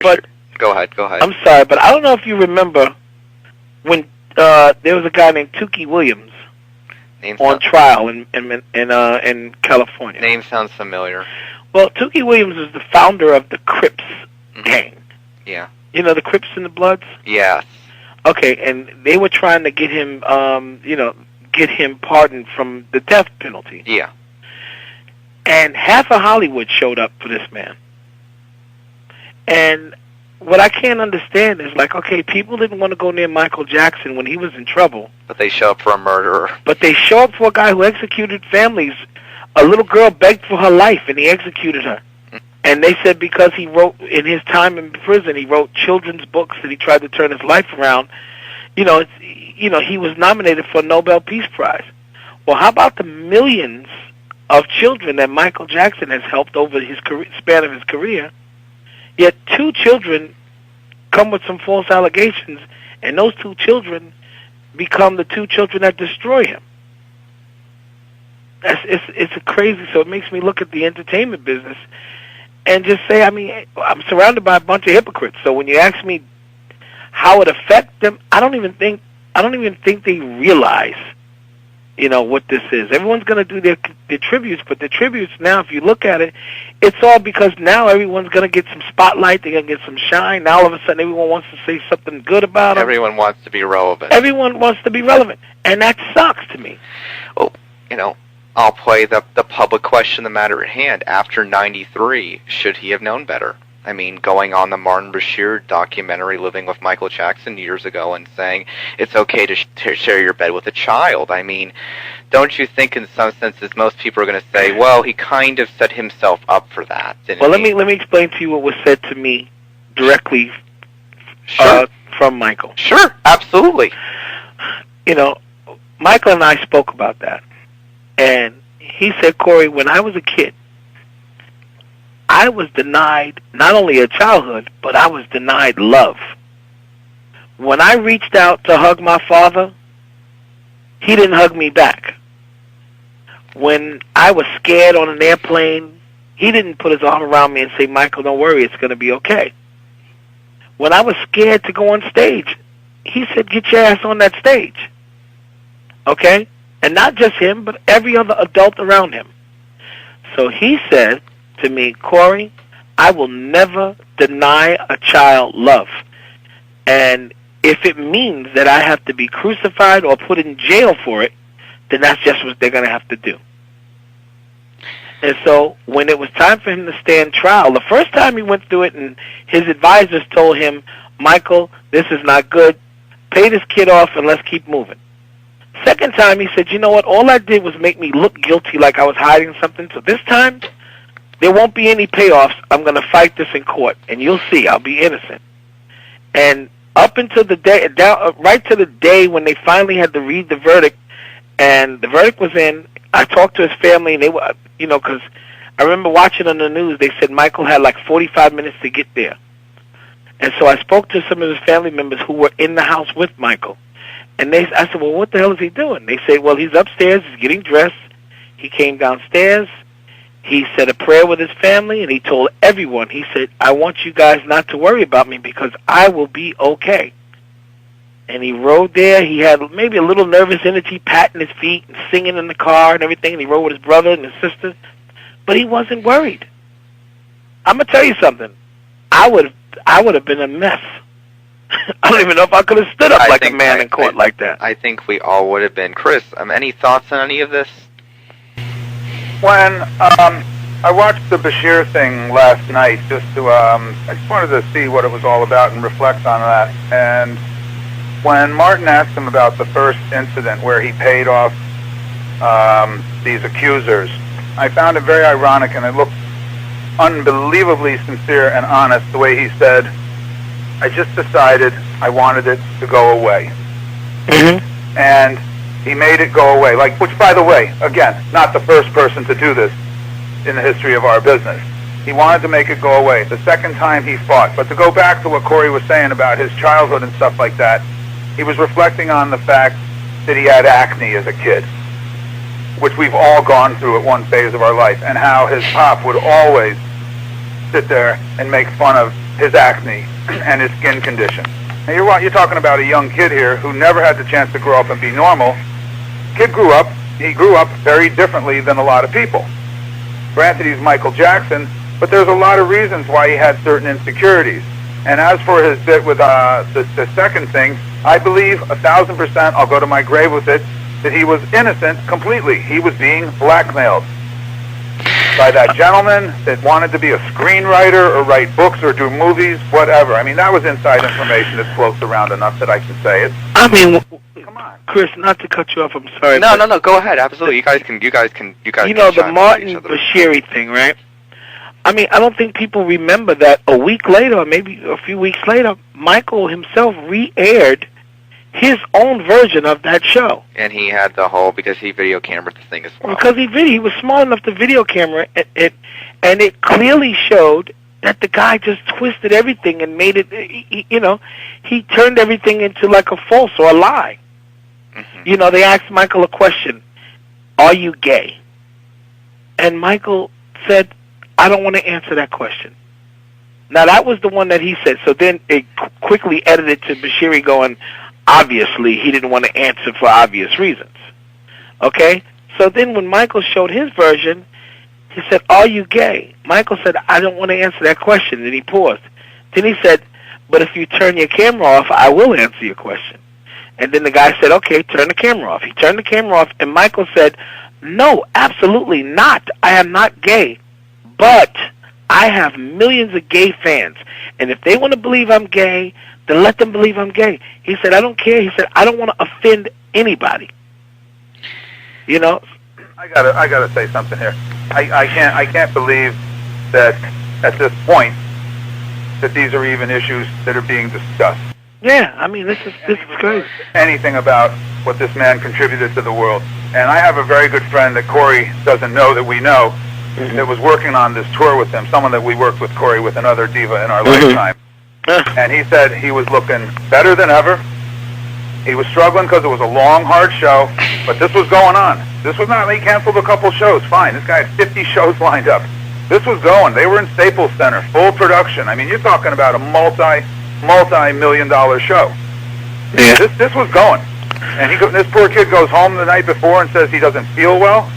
But Go ahead. I'm sorry, but I don't know if you remember when there was a guy named Tukey Williams on trial in California. Name sounds familiar. Well, Tukey Williams is the founder of the Crips gang. Yeah. You know the Crips and the Bloods? Yes. Okay, and they were trying to get him, get him pardoned from the death penalty. Yeah. And half of Hollywood showed up for this man. And what I can't understand is, like, okay, people didn't want to go near Michael Jackson when he was in trouble. But they show up for a murderer. But they show up for a guy who executed families. A little girl begged for her life, and he executed her. And they said because he wrote, in his time in prison, he wrote children's books and he tried to turn his life around. He was nominated for a Nobel Peace Prize. Well, how about the millions of children that Michael Jackson has helped over his span of his career? Yet 2 children come with some false allegations, and those 2 children become the 2 children that destroy him. It's crazy. So it makes me look at the entertainment business and just say, I mean, I'm surrounded by a bunch of hypocrites. So when you ask me how it affects them, I don't even think they realize, what this is. Everyone's going to do their tributes, but the tributes now, if you look at it, it's all because now everyone's going to get some spotlight. They're going to get some shine. Now all of a sudden, everyone wants to say something good about them. Everyone wants to be relevant. Everyone wants to be relevant, and that sucks to me. Well, I'll play the public question, the matter at hand. After 93, should he have known better? I mean, going on the Martin Bashir documentary, Living with Michael Jackson, years ago, and saying it's okay to share your bed with a child. I mean, don't you think in some senses most people are going to say, well, he kind of set himself up for that? Well, let me explain to you what was said to me directly from Michael. Sure, absolutely. Michael and I spoke about that. And he said, Corey, when I was a kid, I was denied not only a childhood, but I was denied love. When I reached out to hug my father, he didn't hug me back. When I was scared on an airplane, he didn't put his arm around me and say, Michael, don't worry, it's going to be okay. When I was scared to go on stage, he said, get your ass on that stage. Okay? And not just him, but every other adult around him. So he said to me, Corey, I will never deny a child love. And if it means that I have to be crucified or put in jail for it, then that's just what they're going to have to do. And so when it was time for him to stand trial, the first time he went through it and his advisors told him, Michael, this is not good. Pay this kid off and let's keep moving. Second time, he said, you know what, all I did was make me look guilty like I was hiding something. So this time, there won't be any payoffs. I'm going to fight this in court, and you'll see, I'll be innocent. And up until the day, right to the day when they finally had to read the verdict, and the verdict was in, I talked to his family, and they were, because I remember watching on the news, they said Michael had like 45 minutes to get there. And so I spoke to some of his family members who were in the house with Michael. And I said, well, what the hell is he doing? They say, well, he's upstairs, he's getting dressed. He came downstairs, he said a prayer with his family, and he told everyone, he said, I want you guys not to worry about me because I will be okay. And he rode there. He had maybe a little nervous energy, patting his feet and singing in the car and everything, and he rode with his brother and his sister. But he wasn't worried. I'm going to tell you something. I would have been a mess. I don't even know if I could have stood up like a man in court like that. I think we all would have been. Chris, any thoughts on any of this? When I watched the Bashir thing last night, I just wanted to see what it was all about and reflect on that. And when Martin asked him about the first incident where he paid off these accusers, I found it very ironic, and it looked unbelievably sincere and honest the way he said, I just decided I wanted it to go away. Mm-hmm. And he made it go away. Which, by the way, again, not the first person to do this in the history of our business. He wanted to make it go away. The second time he fought. But to go back to what Corey was saying about his childhood and stuff like that, he was reflecting on the fact that he had acne as a kid, which we've all gone through at one phase of our life, and how his pop would always sit there and make fun of his acne and his skin condition. Now you're talking about a young kid here who never had the chance to grow up and be normal. Kid grew up. He grew up very differently than a lot of people. Granted, he's Michael Jackson, but there's a lot of reasons why he had certain insecurities. And as for his bit with the second thing, I believe 1,000%, I'll go to my grave with it, that he was innocent completely. He was being blackmailed by that gentleman that wanted to be a screenwriter or write books or do movies, whatever. I mean, that was inside information that floats around enough that I can say it. I mean, come on, Chris, not to cut you off, I'm sorry. No, go ahead. Absolutely. You guys can. You know, the Martin Bashiri thing, right? I mean, I don't think people remember that a week later, or maybe a few weeks later, Michael himself re-aired his own version of that show. And he had the whole, because he video camered the thing as well. Because he was smart enough to video camera it, and it clearly showed that the guy just twisted everything and made it, he turned everything into like a false or a lie. Mm-hmm. You know, they asked Michael a question, are you gay? And Michael said, I don't want to answer that question. Now, that was the one that he said. So then it quickly edited to Bashiri going, obviously, he didn't want to answer for obvious reasons. Okay? So then when Michael showed his version, he said, are you gay? Michael said, I don't want to answer that question. Then he paused. Then he said, but if you turn your camera off, I will answer your question. And then the guy said, okay, turn the camera off. He turned the camera off, and Michael said, no, absolutely not. I am not gay. But I have millions of gay fans. And if they want to believe I'm gay, then let them believe I'm gay. He said, I don't care. He said, I don't want to offend anybody. You know? I gotta say something here. I can't believe that at this point that these are even issues that are being discussed. Yeah, I mean, this is crazy. Anything about what this man contributed to the world. And I have a very good friend that Corey doesn't know that we know, that was working on this tour with him, someone that we worked with, Corey, with another diva in our lifetime. And he said he was looking better than ever. He was struggling because it was a long, hard show, but this was going on. This was not, he canceled a couple shows, fine. This guy had 50 shows lined up. This was going. They were in Staples Center, full production. I mean, you're talking about a multi-million-dollar show. Yeah. This was going. And this poor kid goes home the night before and says he doesn't feel well.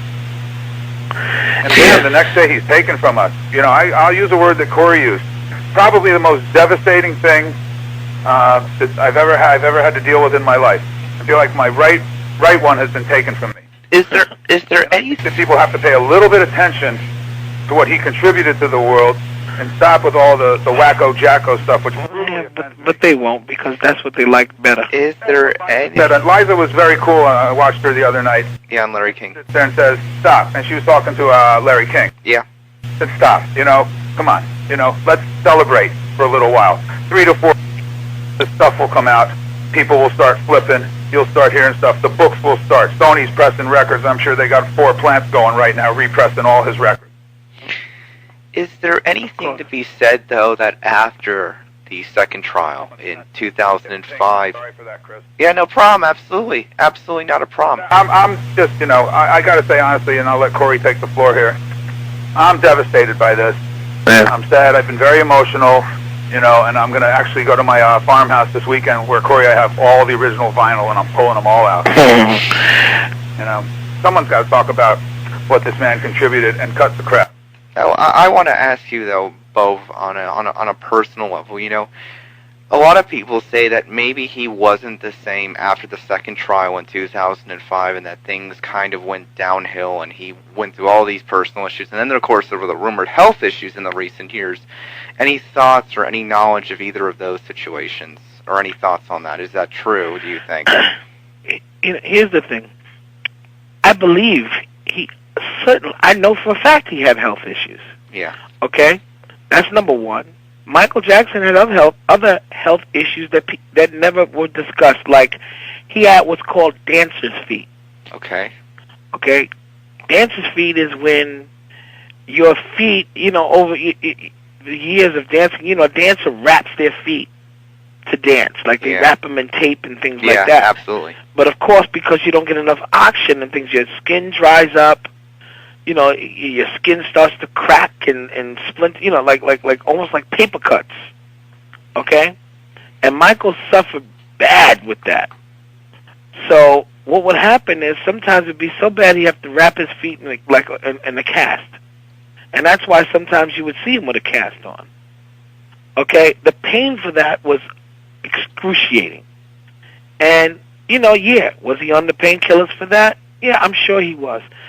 And then the next day he's taken from us. You know, I'll use a word that Corey used. Probably the most devastating thing that I've ever had to deal with in my life. I feel like my right one has been taken from me. Is there anything that people have to pay a little bit of attention to what he contributed to the world and stop with all the wacko jacko stuff, which yeah, but they won't, because that's what they like better. Is there any... Liza was very cool. I watched her the other night. Yeah, on Larry King. Sits there and says, stop. And she was talking to Larry King. Yeah. Said, stop. You know, come on. You know, let's celebrate for a little while. 3 to 4, the stuff will come out. People will start flipping. You'll start hearing stuff. The books will start. Sony's pressing records. I'm sure they got 4 plants going right now, repressing all his records. Is there anything to be said, though, that after the second trial in 2005... Sorry for that, Chris. Yeah, no problem. Absolutely. Absolutely not a problem. I'm just, you know, I got to say honestly, and I'll let Corey take the floor here, I'm devastated by this. Yeah. I'm sad. I've been very emotional, you know, and I'm going to actually go to my farmhouse this weekend where, Corey, I have all the original vinyl, and I'm pulling them all out. You know, someone's got to talk about what this man contributed and cut the crap. Now, I want to ask you, though, Bo, on a personal level, you know, a lot of people say that maybe he wasn't the same after the second trial in 2005 and that things kind of went downhill and he went through all these personal issues. And then, of course, there were the rumored health issues in the recent years. Any thoughts or any knowledge of either of those situations or any thoughts on that? Is that true, do you think? Here's the thing. I believe I know for a fact he had health issues. Yeah. Okay? That's number one. Michael Jackson had other health issues that never were discussed. Like, he had what's called dancer's feet. Okay. Okay? Dancer's feet is when your feet, you know, over the years of dancing, you know, a dancer wraps their feet to dance. Like, they wrap them in tape and things like that. Yeah, absolutely. But, of course, because you don't get enough oxygen and things, your skin dries up. You know, your skin starts to crack and splint. You know, like almost like paper cuts. Okay? And Michael suffered bad with that. So what would happen is sometimes it'd be so bad he'd have to wrap his feet in a cast. And that's why sometimes you would see him with a cast on. Okay? The pain for that was excruciating. And, yeah, was he on the painkillers for that? Yeah, I'm sure he was.